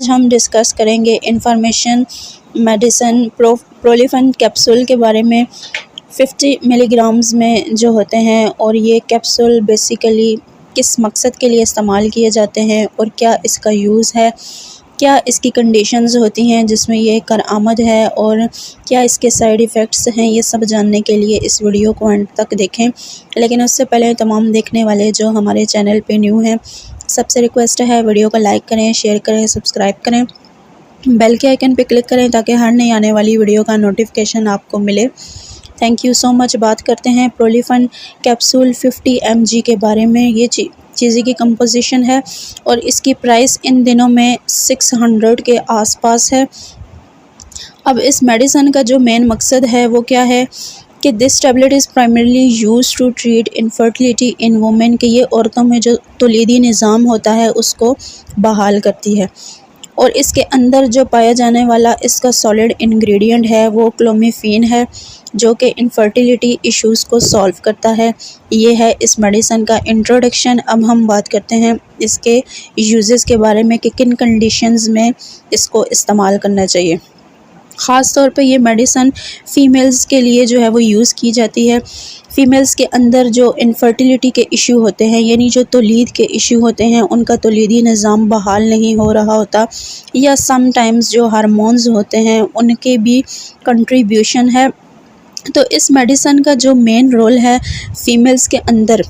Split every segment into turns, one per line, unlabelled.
आज हम डिस्कस करेंगे इन्फॉर्मेशन मेडिसिन प्रोलिफन कैप्सूल के बारे में। 50 मिलीग्राम्स में जो होते हैं और ये कैप्सूल बेसिकली किस मकसद के लिए इस्तेमाल किए जाते हैं और क्या इसका यूज़ है, क्या इसकी कंडीशंस होती हैं जिसमें ये कारआमद है और क्या इसके साइड इफ़ेक्ट्स हैं, ये सब जानने के लिए इस वीडियो को एंड तक देखें। लेकिन उससे पहले तमाम देखने वाले जो हमारे चैनल पे न्यू हैं, सबसे रिक्वेस्ट है वीडियो को लाइक करें, शेयर करें, सब्सक्राइब करें, बेल के आइकन पे क्लिक करें ताकि हर नई आने वाली वीडियो का नोटिफिकेशन आपको मिले। Thank you so much. बात करते हैं प्रोलिफन कैप्सूल 50 mg के बारे में। ये चीज़ें की कंपोजिशन है और इसकी प्राइस इन दिनों में 600 के आसपास है। अब इस मेडिसिन का जो मेन मकसद है वो क्या है कि this tablet is primarily use to treat infertility in women, कि ये औरतों में जो तौलीदी निज़ाम होता है उसको बहाल करती है। और इसके अंदर जो पाया जाने वाला इसका सॉलिड इंग्रेडिएंट है वो क्लोमिफेन है, जो कि इनफर्टिलिटी इश्यूज़ को सॉल्व करता है। ये है इस मेडिसिन का इंट्रोडक्शन। अब हम बात करते हैं इसके यूजेस के बारे में कि किन कंडीशंस में इसको इस्तेमाल करना चाहिए। ख़ास तौर पे ये मेडिसिन फ़ीमेल्स के लिए जो है वो यूज़ की जाती है। फ़ीमेल्स के अंदर जो इनफर्टिलिटी के इशू होते हैं, यानी जो तौलीद के इशू होते हैं, उनका तौलीदी निज़ाम बहाल नहीं हो रहा होता, या समटाइम्स जो हार्मोन्स होते हैं उनके भी कंट्रीब्यूशन है। तो इस मेडिसिन का जो मेन रोल है फ़ीमेल्स के अंदर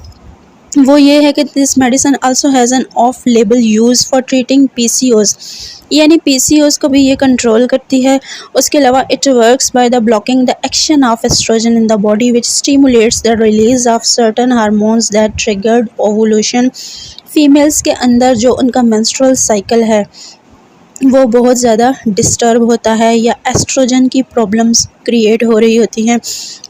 वो ये है कि this medicine also has an of label use for treating PCOS, यानी PCOS को भी ये कंट्रोल करती है। उसके अलावा it works by the blocking the action of oestrogen in the body which stimulates the release of certain hormones that triggered ovulation. Females के अंदर जो उनका मेंस्ट्रुअल साइकिल है वो बहुत ज़्यादा डिस्टर्ब होता है या एस्ट्रोजन की प्रॉब्लम्स क्रिएट हो रही होती हैं,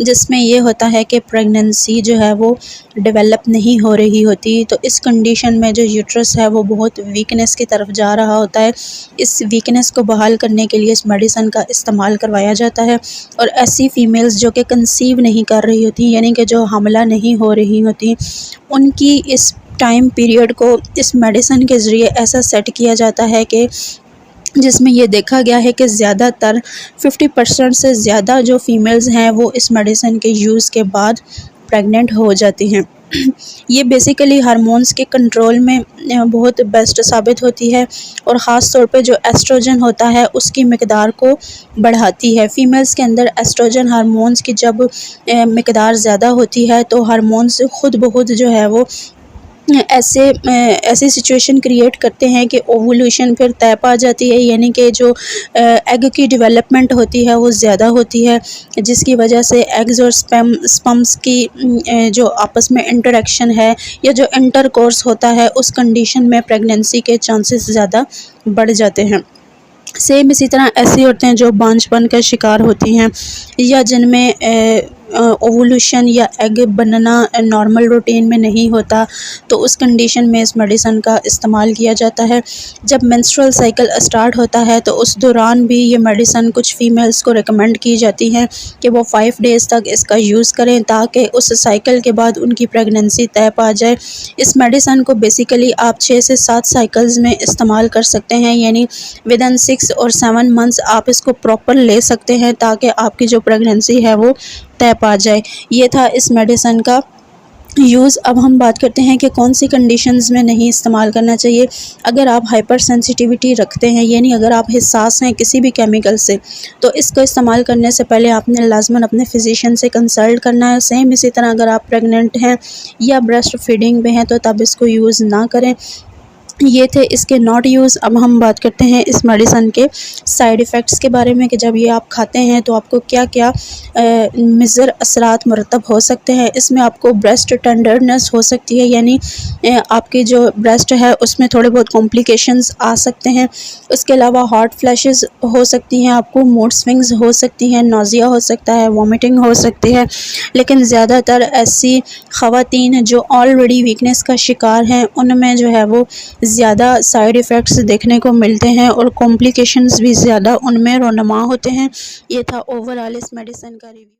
जिसमें ये होता है कि प्रेगनेंसी जो है वो डेवलप नहीं हो रही होती। तो इस कंडीशन में जो यूट्रस है वो बहुत वीकनेस की तरफ जा रहा होता है। इस वीकनेस को बहाल करने के लिए इस मेडिसिन का इस्तेमाल करवाया जाता है। और ऐसी फ़ीमेल्स जो कि कंसीव नहीं कर रही होती, यानी कि जो हमला नहीं हो रही होती, उनकी इस टाइम पीरियड को इस मेडिसिन के ज़रिए ऐसा सेट किया जाता है कि जिसमें ये देखा गया है कि ज़्यादातर 50% से ज़्यादा जो फीमेल्स हैं वो इस मेडिसिन के यूज़ के बाद प्रेग्नेंट हो जाती हैं। ये बेसिकली हार्मोन्स के कंट्रोल में बहुत बेस्ट साबित होती है और ख़ास तौर पे जो एस्ट्रोजन होता है उसकी मिकदार को बढ़ाती है। फीमेल्स के अंदर एस्ट्रोजन हार्मोन्स की जब मिकदार ज़्यादा होती है तो हार्मोन्स खुद ब खुद जो है वो ऐसी सिचुएशन क्रिएट करते हैं कि ओवुलेशन फिर तय पा जाती है, यानी कि जो एग की डेवलपमेंट होती है वो ज़्यादा होती है, जिसकी वजह से एग्स और स्पर्म्स की जो आपस में इंटरेक्शन है या जो इंटरकोर्स होता है उस कंडीशन में प्रेगनेंसी के चांसेस ज़्यादा बढ़ जाते हैं। सेम इसी तरह ऐसी औरतें जो बांझपन का शिकार होती हैं या जिनमें ओवुलेशन या एग बनना नॉर्मल रूटीन में नहीं होता, तो उस कंडीशन में इस मेडिसिन का इस्तेमाल किया जाता है। जब मेंस्ट्रुअल साइकिल स्टार्ट होता है तो उस दौरान भी ये मेडिसिन कुछ फ़ीमेल्स को रिकमेंड की जाती है कि वो 5 डेज़ तक इसका यूज़ करें ताकि उस साइकिल के बाद उनकी प्रेगनेंसी तय पा जाए। इस मेडिसिन को बेसिकली आप 6 से 7 साइकिल्स में इस्तेमाल कर सकते हैं, यानी विदिन 6 और 7 मंथ्स आप इसको प्रॉपर ले सकते हैं ताकि आपकी जो प्रेगनेंसी है वो तय पा जाए। ये था इस मेडिसिन का यूज़। अब हम बात करते हैं कि कौन सी कंडीशंस में नहीं इस्तेमाल करना चाहिए। अगर आप हाइपर सेंसिटिविटी रखते हैं, यानी अगर आप हिसास हैं किसी भी केमिकल से, तो इसको इस्तेमाल करने से पहले आपने लाजमन अपने फिजिशियन से कंसल्ट करना है। सेम इसी तरह अगर आप प्रेग्नेंट हैं या ब्रेस्ट फीडिंग में हैं तो तब इसको यूज़ ना करें। ये थे इसके नॉट यूज़। अब हम बात करते हैं इस मेडिसिन के साइड इफ़ेक्ट्स के बारे में कि जब ये आप खाते हैं तो आपको क्या क्या मुज़र असरात मुरतब हो सकते हैं। इसमें आपको ब्रेस्ट टेंडरनेस हो सकती है, यानी आपकी जो ब्रेस्ट है उसमें थोड़े बहुत कॉम्प्लिकेशंस आ सकते हैं। उसके अलावा हॉट फ्लैशेस हो सकती हैं, आपको मूड स्विंग्स हो सकती हैं, नौजिया हो सकता है, वॉमिटिंग हो सकती है। लेकिन ज़्यादातर ऐसी ख़वातीन जो ऑलरेडी वीकनेस का शिकार हैं उनमें जो है वो ज़्यादा साइड इफ़ेक्ट्स देखने को मिलते हैं और कॉम्प्लिकेशंस भी ज़्यादा उनमें रोनमा होते हैं। ये था ओवरऑल इस मेडिसिन का रिव्यू।